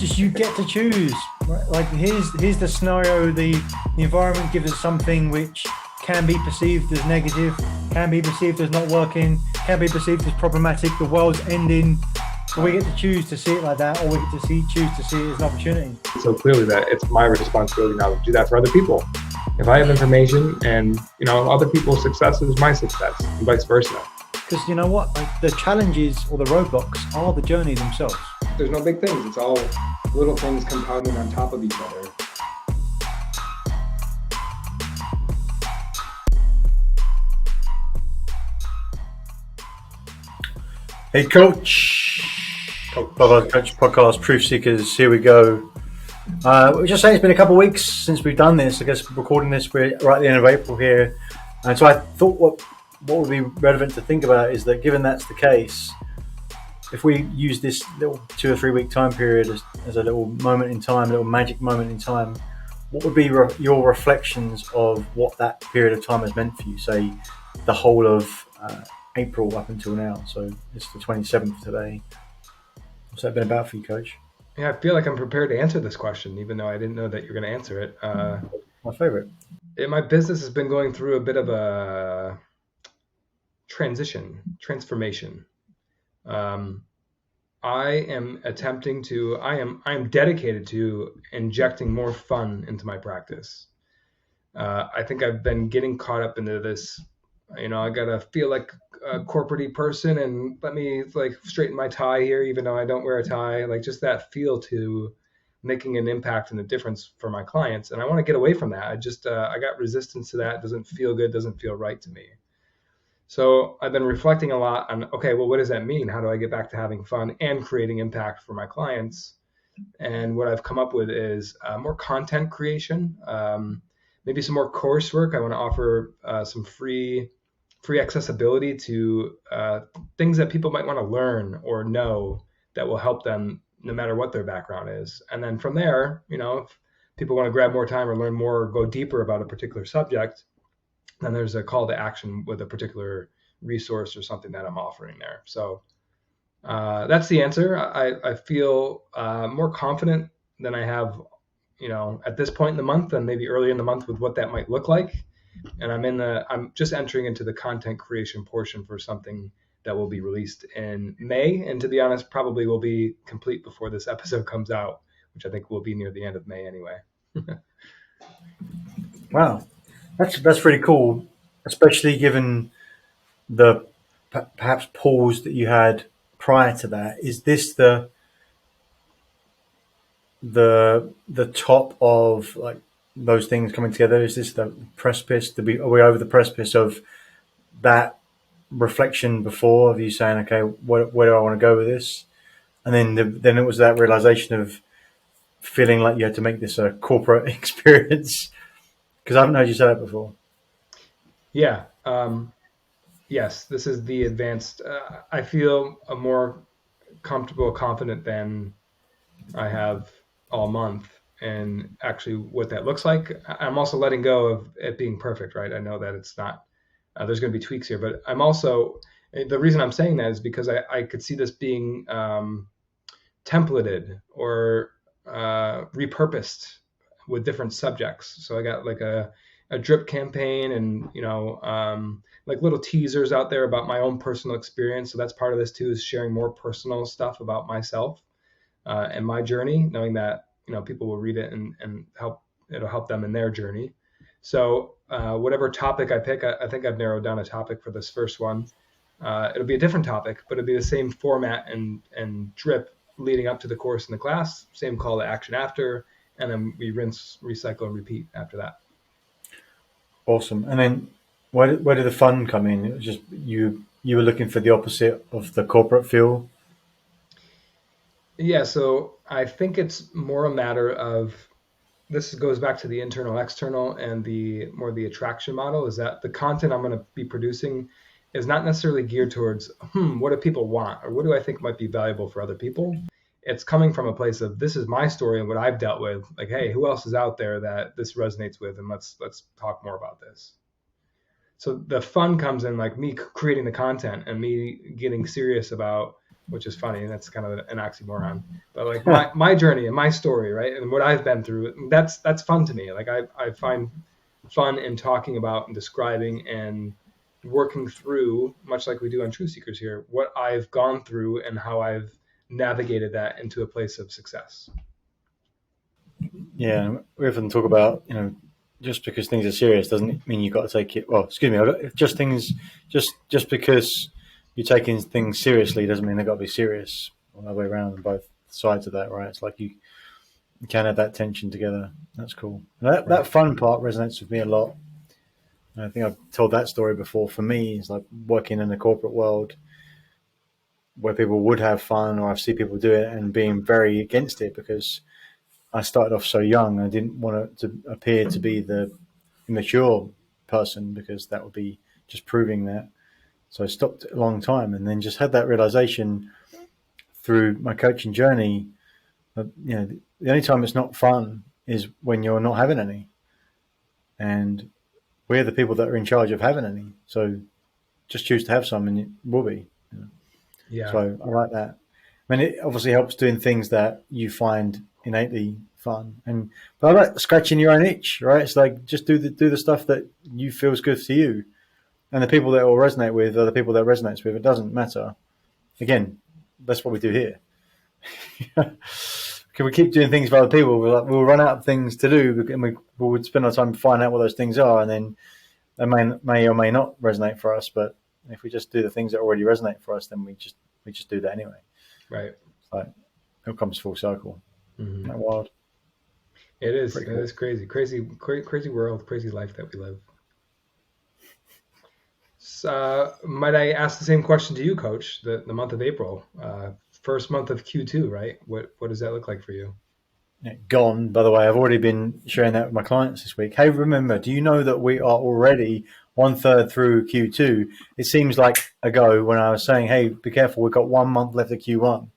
just you get to choose. Right? Like here's the scenario. The environment gives us something which can be perceived as negative, can be perceived as not working, can be perceived as problematic. The world's ending. But we get to choose to see it like that, or we get to choose to see it as an opportunity. So clearly that it's my responsibility now to do that for other people. If I have information and, other people's success is my success and vice versa. Because you know what? Like, the challenges or the roadblocks are the journey themselves. There's no big things. It's all little things compounding on top of each other. Hey, Coach. Coach Podcast, Truth Seekers. Here we go. We just say it's been a couple of weeks since we've done this. I guess recording this, we're right at the end of April here, and so I thought what would be relevant to think about is that given that's the case, if we use this little 2 or 3 week time period as a little moment in time, a little magic moment in time, what would be your reflections of what that period of time has meant for you? Say the whole of April up until now. So it's the 27th today. What's that been about for you, Coach? Yeah, I feel like I'm prepared to answer this question, even though I didn't know that you're going to answer it. My favorite. My business has been going through a bit of a transformation. I am dedicated to injecting more fun into my practice. I think I've been getting caught up into this. I gotta feel like a corporate-y person and let me straighten my tie here, even though I don't wear a tie. Like just that feel to making an impact and a difference for my clients. And I want to get away from that. I got resistance to that. It doesn't feel good. Doesn't feel right to me. So I've been reflecting a lot on, okay, well, what does that mean? How do I get back to having fun and creating impact for my clients? And what I've come up with is more content creation, maybe some more coursework. I want to offer some free accessibility to things that people might want to learn or know that will help them no matter what their background is. And then from there, if people want to grab more time or learn more or go deeper about a particular subject, then there's a call to action with a particular resource or something that I'm offering there. So that's the answer. I feel more confident than I have, at this point in the month and maybe earlier in the month with what that might look like. And I'm just entering into the content creation portion for something that will be released in May. And to be honest, probably will be complete before this episode comes out, which I think will be near the end of May anyway. Wow. That's pretty cool, especially given the perhaps pause that you had prior to that. Is this the top of like those things coming together? Is this the precipice? Are we over the precipice of that reflection before of you saying, okay, where do I want to go with this? And then it was that realization of feeling like you had to make this a corporate experience. Because I haven't heard you say that before. Yeah. Yes, this is the advanced. I feel a more comfortable, confident than I have all month. And actually what that looks like. I'm also letting go of it being perfect, right? I know that it's not, there's going to be tweaks here, but I'm also, the reason I'm saying that is because I could see this being templated or repurposed with different subjects. So I got like a drip campaign and, like little teasers out there about my own personal experience. So that's part of this too, is sharing more personal stuff about myself and my journey, knowing that, people will read it and it'll help them in their journey. So whatever topic I pick, I think I've narrowed down a topic for this first one. It'll be a different topic, but it'll be the same format and drip leading up to the course in the class, same call to action after, and then we rinse, recycle, and repeat after that. Awesome. And then where did the fun come in? It was just you were looking for the opposite of the corporate feel? Yeah, so I think it's more a matter of, this goes back to the internal, external, and the attraction model, is that the content I'm going to be producing is not necessarily geared towards, what do people want? Or what do I think might be valuable for other people? It's coming from a place of, this is my story and what I've dealt with. Like, hey, who else is out there that this resonates with? And let's talk more about this. So the fun comes in like me creating the content and me getting serious about which is funny. That's kind of an oxymoron. But like my journey and my story, right, and what I've been through, that's fun to me. Like I find fun in talking about and describing and working through, much like we do on Truth Seekers here, what I've gone through and how I've navigated that into a place of success. Yeah, we often talk about, just because things are serious doesn't mean you've got to take it. Well, excuse me, just because you're taking things seriously doesn't mean they've got to be serious. All the way around on both sides of that, right? It's like you can have that tension together. That's cool. That fun part resonates with me a lot. And I think I've told that story before. For me, it's like working in the corporate world where people would have fun, or I see people do it and being very against it because I started off so young. I didn't want it to appear to be the immature person because that would be just proving that. So I stopped a long time, and then just had that realization through my coaching journey that, the only time it's not fun is when you're not having any. And we're the people that are in charge of having any. So just choose to have some and it will be. Yeah. So I like that. I mean, it obviously helps doing things that you find innately fun. But I like scratching your own itch, right? It's like just do the stuff that you feels good to you. And the people that it will resonate with are the people that it resonates with. It doesn't matter. Again, that's what we do here. Can we keep doing things for other people? We'll run out of things to do, and we'll spend our time finding out what those things are, and then they may or may not resonate for us. But if we just do the things that already resonate for us, then we just do that anyway. Right. So it comes full circle. Mm-hmm. Isn't that wild? It is. It is crazy world, crazy life that we live. So, might I ask the same question to you, Coach? The month of April, first month of Q2, right? What does that look like for you? Gone, by the way. I've already been sharing that with my clients this week. Hey, remember, do you know that we are already 1/3 through Q2? It seems like ago when I was saying, hey, be careful, we've got 1 month left of Q1.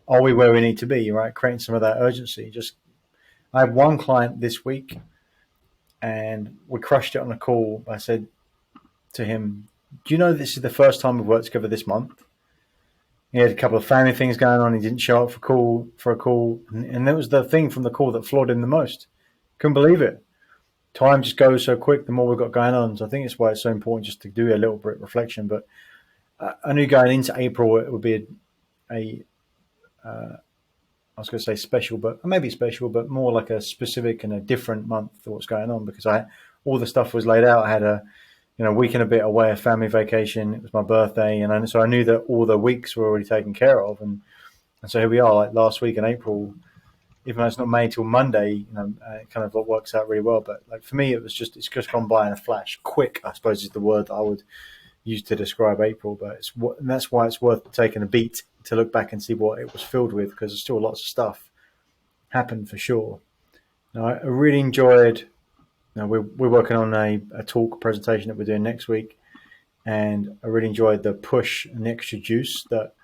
Are we where we need to be, right? Creating some of that urgency. I had one client this week and we crushed it on a call. I said to him, do you know this is the first time we've worked together this month? He had a couple of family things going on. He didn't show up for a call. And that was the thing from the call that floored him the most. Couldn't believe it. Time just goes so quick the more we've got going on. So I think it's why it's so important just to do a little bit of reflection. But I knew going into April it would be I was going to say special, but maybe special, but more like a specific and a different month for what's going on, because all the stuff was laid out. I had a week and a bit away, a family vacation. It was my birthday, and so I knew that all the weeks were already taken care of, and so here we are. Like last week in April, even though it's not made till Monday, it kind of works out really well. But like for me, it's just gone by in a flash. Quick, I suppose, is the word that I would use to describe April. But and that's why it's worth taking a beat to look back and see what it was filled with, because there's still lots of stuff happened for sure. Now, I really enjoyed. We're working on a talk presentation that we're doing next week, and I really enjoyed the push and the extra juice, that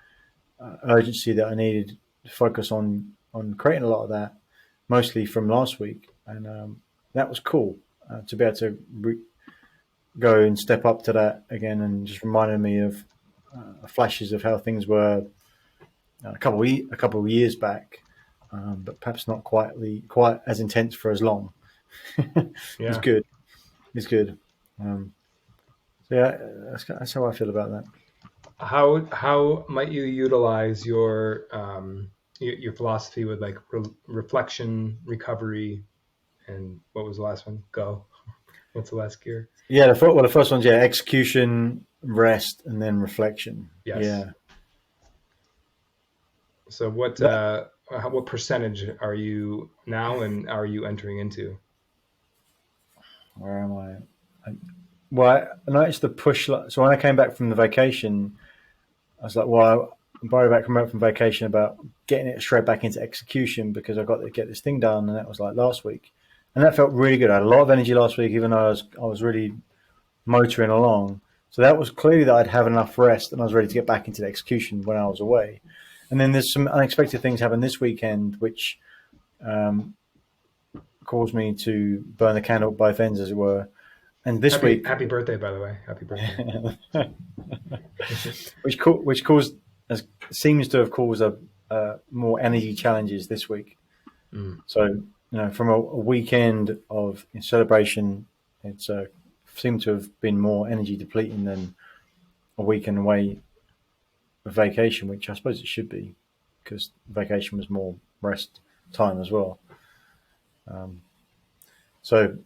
urgency that I needed to focus on creating a lot of that, mostly from last week, and that was cool to be able to go and step up to that again, and just reminded me of flashes of how things were a couple of years back, but perhaps not quite as intense for as long. Yeah. It's good. So yeah, that's how I feel about that. How might you utilize your philosophy with like reflection, recovery, and what was the last one? Go. What's the last gear? Yeah, the first one's execution, rest, and then reflection. Yes. Yeah. So what percentage are you now, and are you entering into? Where am I? Well, I noticed the push. So when I came back from the vacation, I was like, well, I'm worried about coming back from vacation about getting it straight back into execution, because I got to get this thing done, and that was like last week, and that felt really good. I had a lot of energy last week, even though I was really motoring along. So that was clearly that I'd have enough rest, and I was ready to get back into the execution when I was away. And then there's some unexpected things happen this weekend, which caused me to burn the candle at both ends, as it were. And this week, happy birthday, by the way, happy birthday. which caused seems to have caused more energy challenges this week. Mm. So, from a weekend of celebration, it's seemed to have been more energy depleting than a weekend away of vacation, which I suppose it should be, because vacation was more rest time as well. So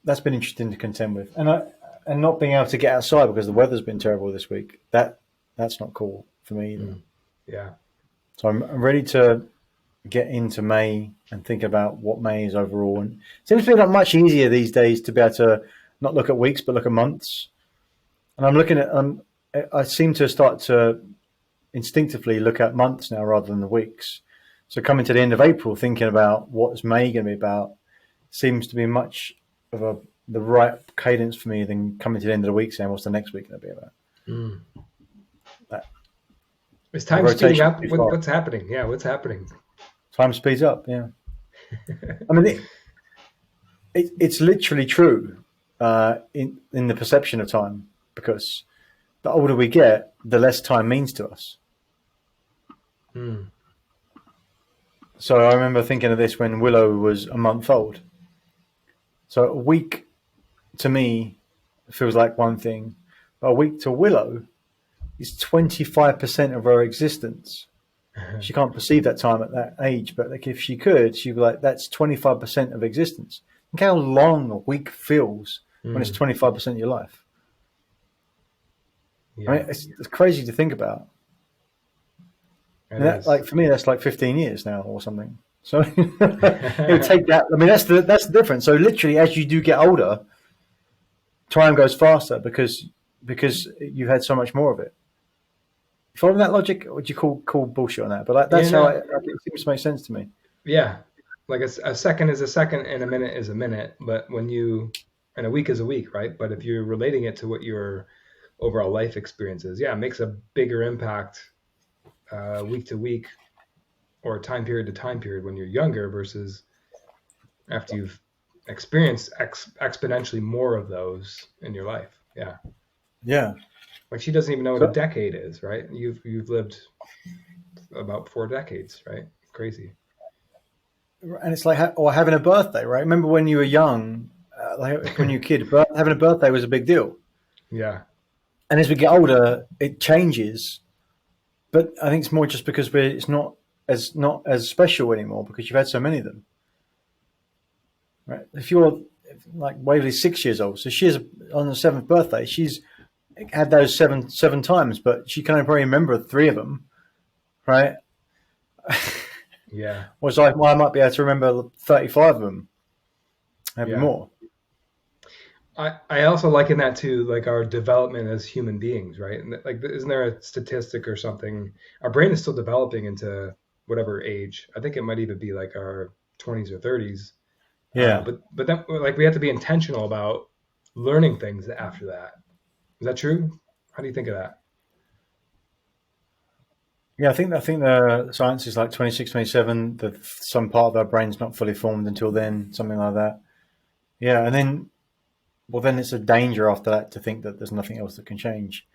that's been interesting to contend with, and not being able to get outside because the weather's been terrible this week. That's not cool for me either. Yeah. So I'm ready to get into May and think about what May is overall. And it seems to be not much easier these days to be able to not look at weeks but look at months. And I'm looking at I seem to start to instinctively look at months now rather than the weeks. So coming to the end of April, thinking about what's May going to be about, seems to be much of the right cadence for me than coming to the end of the week saying what's the next week going to be about. Mm. That, Is time speeding up? What's happening? Yeah, what's happening? Time speeds up, yeah. I mean, it's literally true in the perception of time, because the older we get, the less time means to us. Mm. So I remember thinking of this when Willow was a month old. So a week to me feels like one thing, but a week to Willow is 25% of her existence. She can't perceive that time at that age, but like if she could, she'd be like, that's 25% of existence. Look how long a week feels when it's 25% of your life. Yeah. I mean, it's crazy to think about. And like for me, that's like 15 years now or something. So it would take that. I mean, that's the difference. So literally, as you do get older, time goes faster because you've had so much more of it. You follow that logic? What do you call bullshit on that? But that's how it seems to make sense to me. Yeah, like a second is a second and a minute is a minute. But and a week is a week, right? But if you're relating it to what your overall life experience is, it makes a bigger impact week to week or time period to time period when you're younger versus after you've experienced exponentially more of those in your life. Yeah. Yeah. Like she doesn't even know what a decade is, right? You've lived about 4 decades, right? Crazy. And it's like having a birthday, right? Remember when you were young, like when you were a kid, having a birthday was a big deal. Yeah. And as we get older, it changes. But I think it's more just because it's not as special anymore because you've had so many of them. Right? If you're like Waverly's 6 years old, so she's on her 7th birthday, she's had those seven times, but she can only probably remember 3 of them, right? Yeah. Whereas I might be able to remember 35 of them, maybe more. I also liken that to like our development as human beings, right? And like, isn't there a statistic or something? Our brain is still developing into whatever age. I think it might even be like our 20s or 30s. Yeah. But then like we have to be intentional about learning things after that. Is that true? How do you think of that? Yeah, I think the science is like 26, 27, that some part of our brain's not fully formed until then, something like that. Yeah, and then it's a danger after that to think that there's nothing else that can change.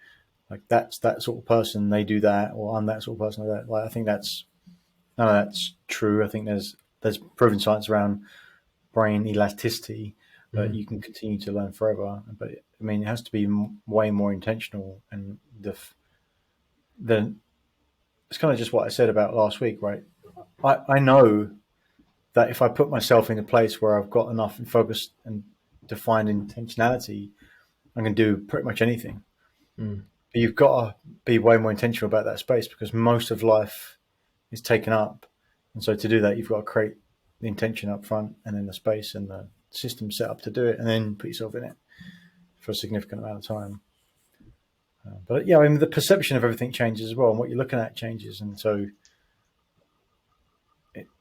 Like that's that sort of person, they do that, or I'm that sort of person like that. Like I think none of that's true. I think there's proven science around brain elasticity, but you can continue to learn forever. But I mean, it has to be way more intentional, and it's kind of just what I said about last week, right? I know that if I put myself in a place where I've got enough focus and defined intentionality, I can do pretty much anything. But you've got to be way more intentional about that space because most of life is taken up. And so to do that, you've got to create the intention up front and then the space and the system set up to do it and then put yourself in it for a significant amount of time. But yeah, I mean, the perception of everything changes as well, and what you're looking at changes, and so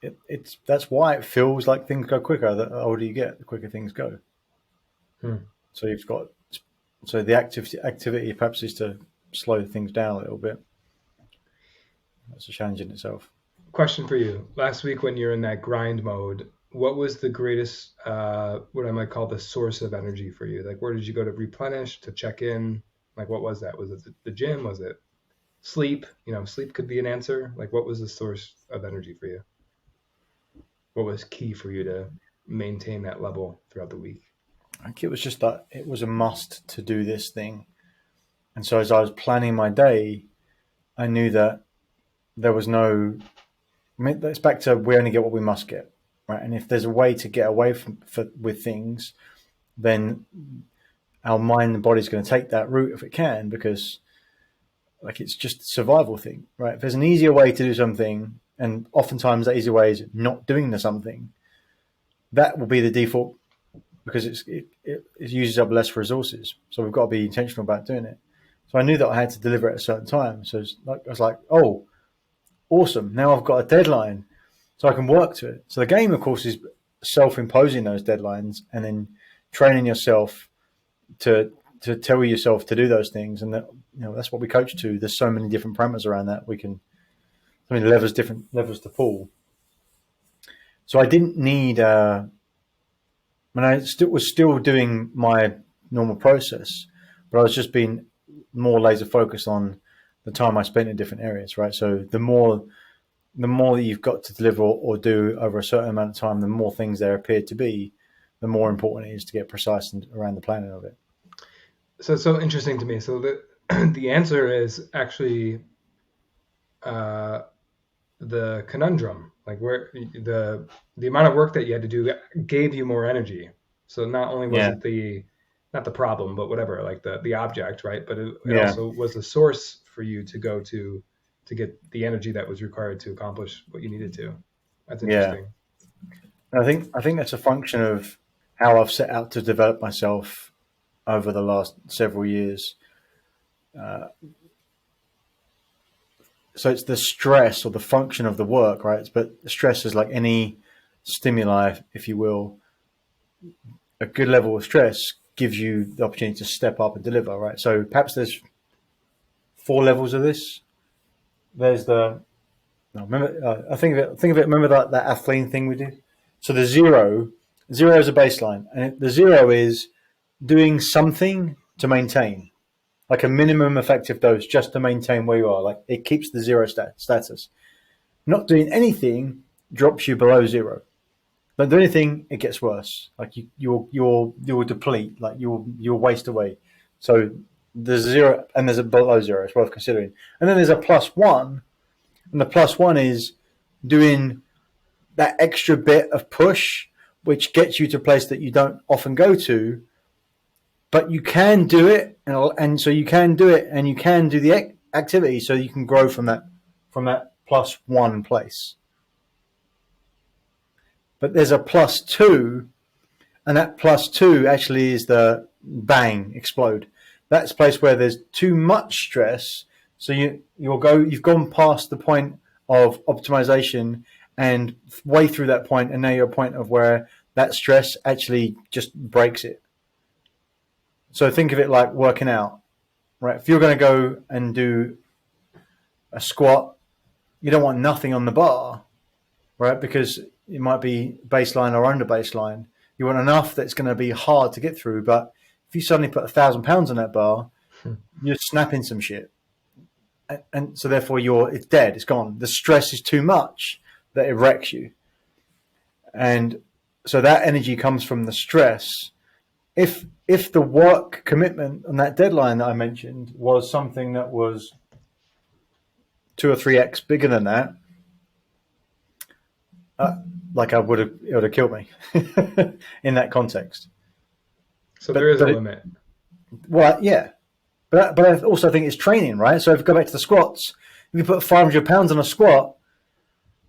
it's that's why it feels like things go quicker. The older you get, the quicker things go. So the activity perhaps is to slow things down a little bit. That's a challenge in itself. Question for you: last week when you're in that grind mode, what was the greatest, what I might call the source of energy for you? Like, where did you go to replenish, to check in? Like, what was that? Was it the gym? Was it Sleep, sleep could be an answer. Like, what was the source of energy for you? What was key for you to maintain that level throughout the week? I think it was just that it was a must to do this thing. And so as I was planning my day, I knew that there was no. I mean, it's back to we only get what we must get, right? And if there's a way to get away with things, then our mind and body's going to take that route if it can, because like it's just a survival thing, right? If there's an easier way to do something, and oftentimes that easier way is not doing the something, that will be the default because it uses up less resources. So we've got to be intentional about doing it. So I knew that I had to deliver at a certain time. So I was like, oh, awesome. Now I've got a deadline so I can work to it. So the game, of course, is self-imposing those deadlines and then training yourself to tell yourself to do those things. And that's what we coach to. There's so many different parameters around that. Different levers to pull. So I didn't need, when I was still doing my normal process, but I was just being more laser focused on the time I spent in different areas, right? So the more that you've got to deliver or do over a certain amount of time, the more things there appear to be, the more important it is to get precise around the planning of it. So it's so interesting to me. So the answer is actually the conundrum, like where the amount of work that you had to do gave you more energy. So not only was it not the problem, but whatever, like the object, right? But it also was a source for you to go to get the energy that was required to accomplish what you needed to. That's interesting. I think that's a function of how I've set out to develop myself over the last several years. So it's the stress or the function of the work, right? But stress is like any stimuli, if you will. A good level of stress gives you the opportunity to step up and deliver, right? So perhaps there's 4 levels of this. There's I think of it. Remember that Athlean thing we did. So the zero is a baseline, and the 0 is doing something to maintain, like a minimum effective dose, just to maintain where you are. Like it keeps the 0 status. Not doing anything drops you below 0. Don't do anything, it gets worse. Like you'll deplete, like you'll waste away. So there's 0 and there's a below 0. It's worth considering. And then there's a +1, and the +1 is doing that extra bit of push, which gets you to a place that you don't often go to, but you can do it, and so you can do it, and you can do the activity, so you can grow from that +1 place. But there's a +2, and that +2 actually is the bang, explode. That's a place where there's too much stress, so you've gone past the point of optimization and way through that point, and now you're at a point of where that stress actually just breaks it. So think of it like working out, right? If you're going to go and do a squat, you don't want nothing on the bar, right? Because it might be baseline or under baseline. You want enough that's going to be hard to get through. But if you suddenly put 1,000 pounds on that bar, you're snapping some shit. And so therefore it's dead. It's gone. The stress is too much that it wrecks you. And so that energy comes from the stress. If the work commitment on that deadline that I mentioned was something that was 2 or 3x bigger than that, like it would have killed me in that context. So there is a limit. Well, yeah, but I also think it's training, right? So if you go back to the squats, if you put 500 pounds on a squat,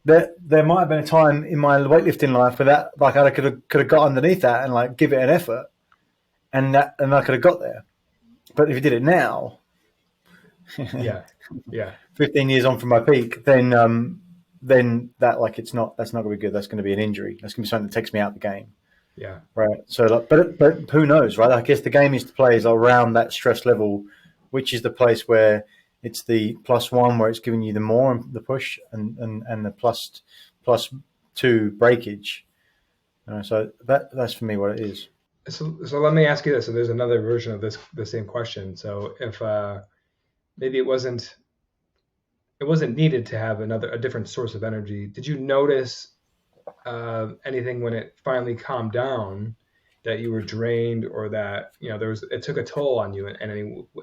there might have been a time in my weightlifting life where that, like, I could have got underneath that and like give it an effort, and I could have got there. But if you did it now, yeah, 15 years on from my peak, then that, like, that's not going to be good. That's going to be an injury. That's going to be something that takes me out of the game. Yeah. Right. So, like, but who knows, right? I guess the game is to play is around that stress level, which is the place where it's the +1 where it's giving you the more the push and the +2 breakage. So that's for me what it is. So let me ask you this. So there's another version of the same question. So if maybe it wasn't it wasn't needed to have a different source of energy. Did you notice anything when it finally calmed down that you were drained, or that it took a toll on you in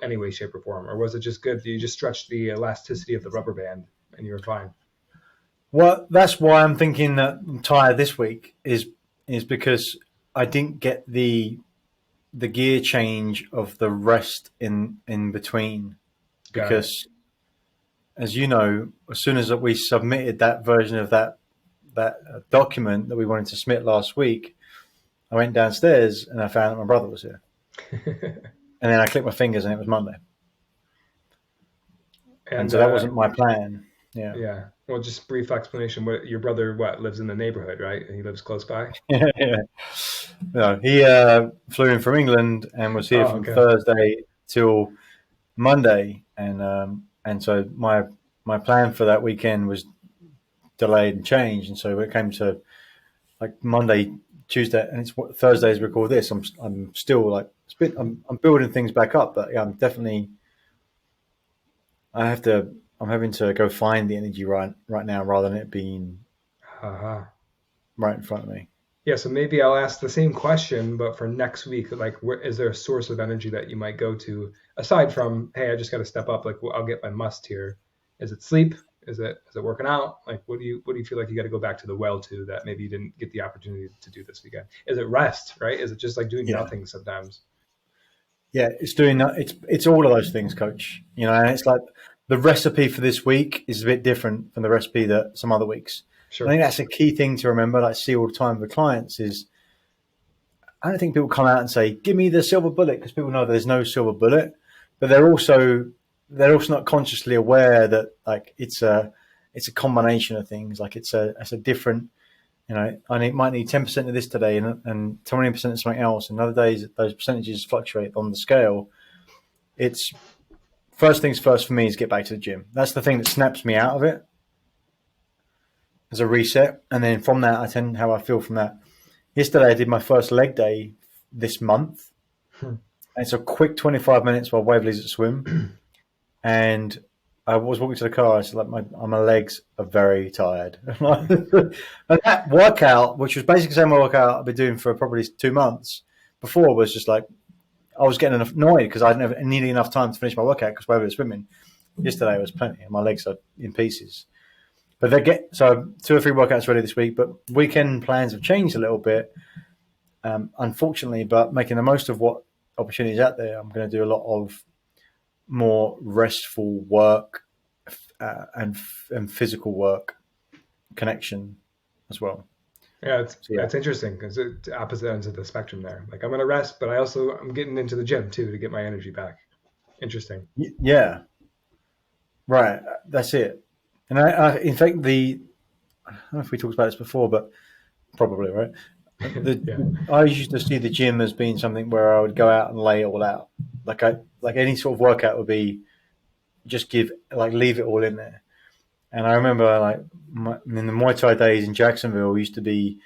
any way, shape, or form, or was it just good? You just stretched the elasticity of the rubber band and you were fine? Well, that's why I'm thinking that I'm tired this week is because I didn't get the gear change of the rest in between. Got it. Because, as you know, as soon as we submitted that version of that document that we wanted to submit last week, I went downstairs and I found that my brother was here, and then I clicked my fingers and it was Monday, and And so that wasn't my plan. Yeah. yeah, well, just brief explanation. What your brother lives in the neighborhood, right? He lives close by. Yeah. No, he flew in from England and was here Oh, from okay. Thursday till Monday, and so my plan for that weekend was delayed and changed, and so when it came to like Monday, Tuesday, and it's Thursday as we record this, I'm still like I'm building things back up, but yeah, I'm definitely I'm having to go find the energy right now rather than it being Haha. right in front of me. Yeah, so maybe I'll ask the same question, but for next week, like, is there a source of energy that you might go to aside from, hey, I just got to step up, like, well, I'll get my must here. Is it sleep? Is it working out? Like, what do you feel like you got to go back to the well to that maybe you didn't get the opportunity to do this weekend? Is it rest, right? Is it just like doing Yeah, nothing sometimes? yeah, it's doing that. It's all of those things, Coach. And it's like the recipe for this week is a bit different from the recipe that some other weeks. I Sure. think that's a key thing to remember. Like, see all the time with clients is I don't think people come out and say, "Give me the silver bullet," because people know there's no silver bullet, but they're also not consciously aware that like it's a combination of things. Like it's a different. Might need 10% of this today and 20% of something else. And other days those percentages fluctuate on the scale. It's first things first for me is get back to the gym. That's the thing that snaps me out of it as a reset, and then from that I tend how I feel from that. Yesterday I did my first leg day this month. Hmm. And it's a quick 25 minutes while Waverley's at swim, and I was walking to the car. I said, like, my legs are very tired. And that workout, which was basically the same workout I've been doing for probably 2 months before, was just like I was getting annoyed because I never needed enough time to finish my workout because Waverley was swimming. Yesterday was plenty, and my legs are in pieces. But they get so 2 or 3 workouts ready this week. But weekend plans have changed a little bit, unfortunately. But making the most of what opportunities out there, I'm going to do a lot of more restful work and physical work connection as well. Yeah, it's So yeah, it's interesting because it's opposite ends of the spectrum there. Like, I'm gonna rest, but I'm getting into the gym too to get my energy back. Interesting. yeah, right. That's it. And in fact, I don't know if we talked about this before, but probably right. Yeah. I used to see the gym as being something where I would go out and lay it all out. Like any sort of workout would be just leave it all in there. And I remember like in the Muay Thai days in Jacksonville used to be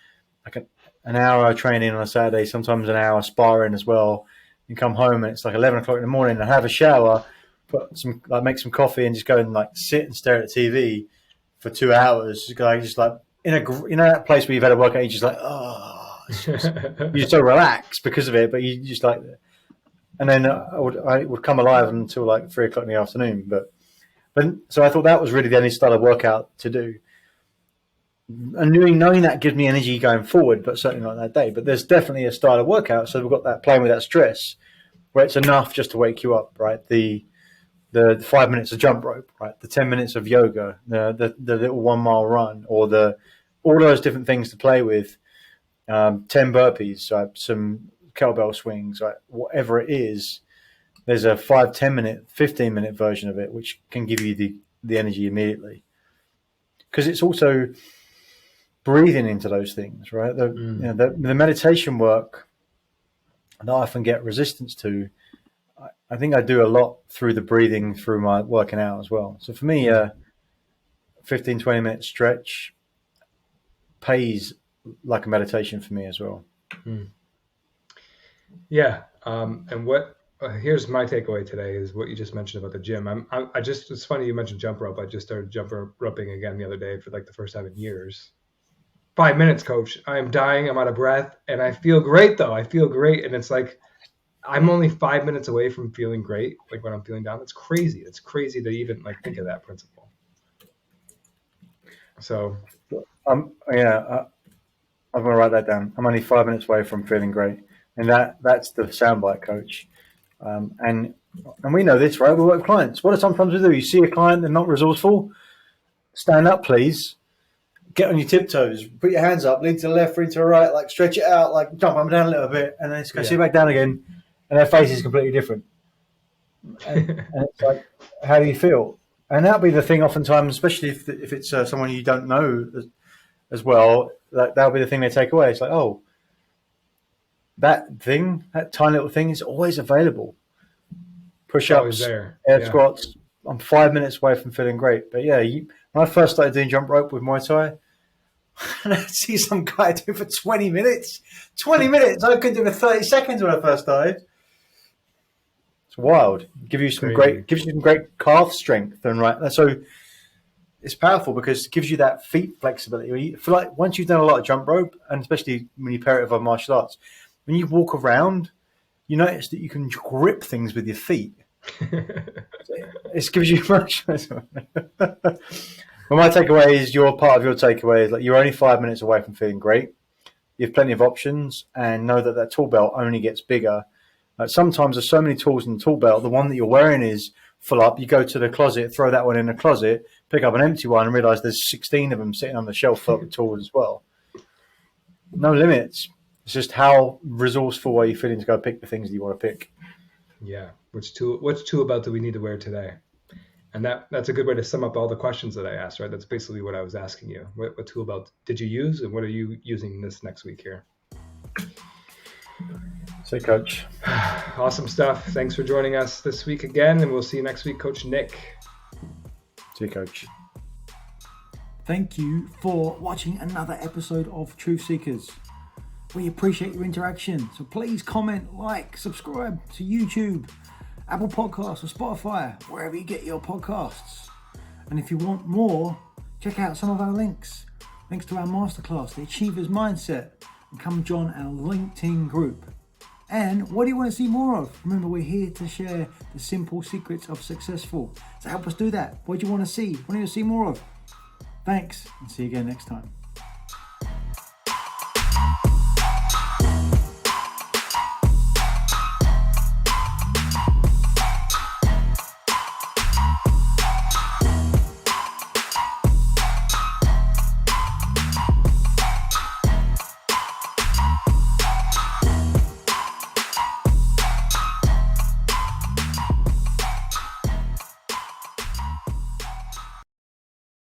like an hour training on a Saturday, sometimes an hour sparring as well. You come home and it's like 11 o'clock in the morning and have a shower, make some coffee and just go and like sit and stare at TV for 2 hours. Just like in that place where you've had a workout, you're just like, oh, you're so relaxed because of it, but you just like, and then I would come alive until like 3 o'clock in the afternoon. But so I thought that was really the only style of workout to do. And knowing that gives me energy going forward, but certainly not that day. But there's definitely a style of workout. So we've got that playing with that stress where it's enough just to wake you up, right? The 5 minutes of jump rope, right? The 10 minutes of yoga, the little 1 mile run, or all those different things to play with. 10 burpees, right? Some kettlebell swings, right? Whatever it is, there's a 5, 10 minute, 15 minute version of it which can give you the energy immediately. Because it's also breathing into those things, right? Mm. The meditation work that I often get resistance to, I think I do a lot through the breathing through my working out as well. So for me, Mm. 15, 20 minute stretch pays like a meditation for me as well. Mm. Yeah. And what here's my takeaway today is what you just mentioned about the gym. It's funny you mentioned jump rope. I just started jump roping again the other day for like the first time in years. 5 minutes, coach. I am dying. I'm out of breath, and I feel great though. I feel great, and it's like I'm only 5 minutes away from feeling great. Like when I'm feeling down, it's crazy. It's crazy to even like think of that principle. So, I'm gonna write that down. I'm only 5 minutes away from feeling great, and that's the soundbite, coach. And we know this, right? We work with clients. What do sometimes we do? You see a client, they're not resourceful. Stand up, please. Get on your tiptoes. Put your hands up. Lean to the left, lean to the right. Like stretch it out. Like jump up and down a little bit, and then sit back down again. And their face is completely different. And it's like, how do you feel? And that'll be the thing. Oftentimes, especially if it's someone you don't know as well, that'll be the thing they take away. It's like, oh, that tiny little thing is always available. Push-ups, air squats. I'm 5 minutes away from feeling great. But yeah, when I first started doing jump rope with Muay Thai, and I see some guy do it for 20 minutes. 20 minutes. I couldn't do it for 30 seconds when I first started. It's wild. Gives you some great calf strength and right. So it's powerful because it gives you that feet flexibility. You feel like once you've done a lot of jump rope, and especially when you pair it with other martial arts, when you walk around, you notice that you can grip things with your feet. It gives you much. Well, my takeaway is part of your takeaway is like you're only 5 minutes away from feeling great. You have plenty of options, and know that tool belt only gets bigger. Sometimes there's so many tools in the tool belt. The one that you're wearing is full up. You go to the closet, throw that one in the closet, pick up an empty one, and realize there's 16 of them sitting on the shelf full of tools as well. No limits. It's just how resourceful are you feeling to go pick the things that you want to pick. Yeah. Which tool belt do we need to wear today? And that's a good way to sum up all the questions that I asked, right? That's basically what I was asking you. What tool belt did you use, and what are you using this next week here? So, Coach. Awesome stuff. Thanks for joining us this week again, and we'll see you next week, Coach Nick. See you, Coach. Thank you for watching another episode of Truth Seekers. We appreciate your interaction, so please comment, like, subscribe to YouTube, Apple Podcasts, or Spotify, wherever you get your podcasts. And if you want more, check out some of our links to our masterclass, The Achiever's Mindset, and come join our LinkedIn group. And what do you want to see more of? Remember, we're here to share the simple secrets of successful. So help us do that. What do you want to see? What do you want to see more of? Thanks, and see you again next time.